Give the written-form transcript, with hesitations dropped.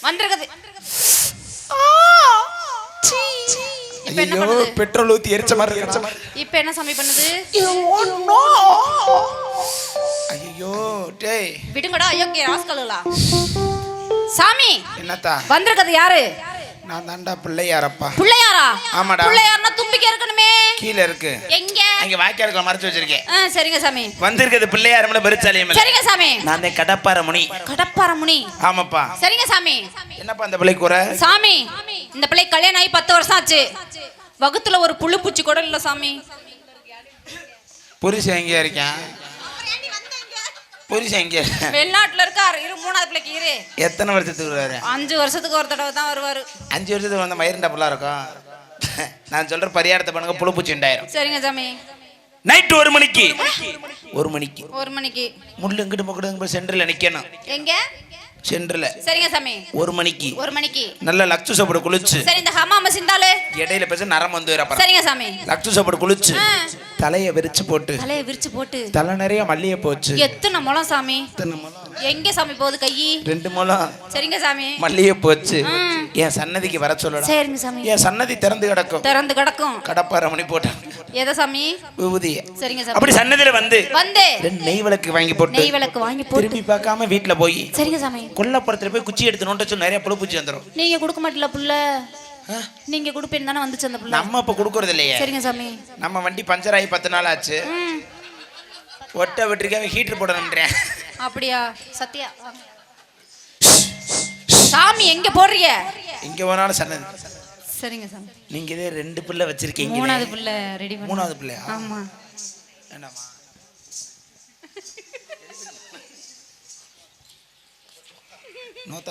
வந்திருக்குது. ஐயோ பெட்ரோல் ஊத்தி எரிச்ச மாதிரி இருக்கு. இப்போ என்ன சாமி பண்ணுது? ஐயோ டேய் விடுங்கடா. ஐயோ ராஸ்கலுங்களா. சாமி என்னத்தா வந்திருக்குது யாரு? நான் தான்டா பிள்ளையாரப்பா. பிள்ளையாரா? ஆமாடா. பிள்ளையார்னா தும்பிக்கை இருக்கணுமே. கீழ இருக்கு. எங்க? அங்க வாய்க்காலுக்குள்ள மறைச்சு வச்சிருக்கேன். சரிங்க சாமி. வந்திருக்குது பிள்ளையாரம்ல பெருச்சாலியம். சரிங்க சாமி. நான் தான் கடப்பார முனி. கடப்பார முனி. ஆமாப்பா. சரிங்க சாமி. என்னப்பா அந்த பிள்ளை கூற? சாமி இந்த பிள்ளை கல்யாணம் ஆகி 10 வருஷம் ஆச்சு. வகுத்துல ஒரு புழு பூச்சி கூட இல்ல சாமி. புருஷன் எங்க இருக்கேன்? புருஷன் எங்க? வெளிநாட்டுல இருக்காரு. 3வது பிள்ளைக்கு இரு. எத்தனை வருஷத்துக்கு வருவாரு? 5 வருஷத்துக்கு ஒரு தடவை தான் வருவாரு. 5 வருஷத்துக்கு வந்த மயிரண்டா புள்ளா இருக்கும். நான் சொல்ற பரிகாரத்தை பண்ணுங்க, புழு பூச்சி உண்டாயிரும். சரிங்க சாமி. நைட் 1 மணிக்கு 1 மணிக்கு முள்ளு இங்கிட்டு முக்கிட்டு சென்டர்ல நிக்கணும். எங்க? சென்டர்ல. சரிங்க சாமி. 1 மணிக்கு நல்ல லக்ஸு சாப்பிட குளிச்சு. சரி இந்த ஹமாம சிந்தாலே இடையில பேச நரம் வந்து வரப்ப. சரிங்க சாமி. லக்ஸு சாப்பிட குளிச்சு தலைய விரிச்சு போட்டு தலை நிறைய மல்லிய போச்சு. எத்தனை முழம் சாமி? எங்க சாமி போகுது கை? 2 முழம். சரிங்க சாமி. மல்லிய போச்சு. என் சன்னதிக்கு வர சொல்லடா. சரிங்க சாமி. என் சன்னதி திறந்து கிடக்கும். கடப்பார மணி போட்டான். எதை சாமி? விபூதி. சரிங்க சாமி. அப்படி சன்னதில வந்து 2 நெய் விளக்கு வாங்கி போட்டு திரும்பி பார்க்காம வீட்ல போய். சரிங்க சாமி. கொல்லப்புறத்துல போய் குச்சி எடுத்து நோண்ட சொல்லி நிறைய புழு பூச்சி வந்துரும். நீங்க கொடுக்க மாட்டீங்களா புள்ள? நீங்க கொடுப்பேன் தானே வந்துச்சு அந்த புள்ள. நம்ம இப்ப கொடுக்கறது இல்லையே. சரிங்க சாமி. நம்ம வண்டி பஞ்சர் ஆகி 10 நாள் ஆச்சு. ஒட்ட விட்டுருக்காம ஹீட்டர் போடணும்ன்றேன். அப்படியா? சத்யா சாமி எங்க போடுறீங்க? இங்க போனாலும் சன்னதி. சரிங்க சாமி. நீங்க இதே 2 பிள்ளை வச்சிருக்கீங்க. 3வது பிள்ளை ரெடி பண்ணு. 3வது பிள்ளையா? ஆமா. என்னம்மா நோத்த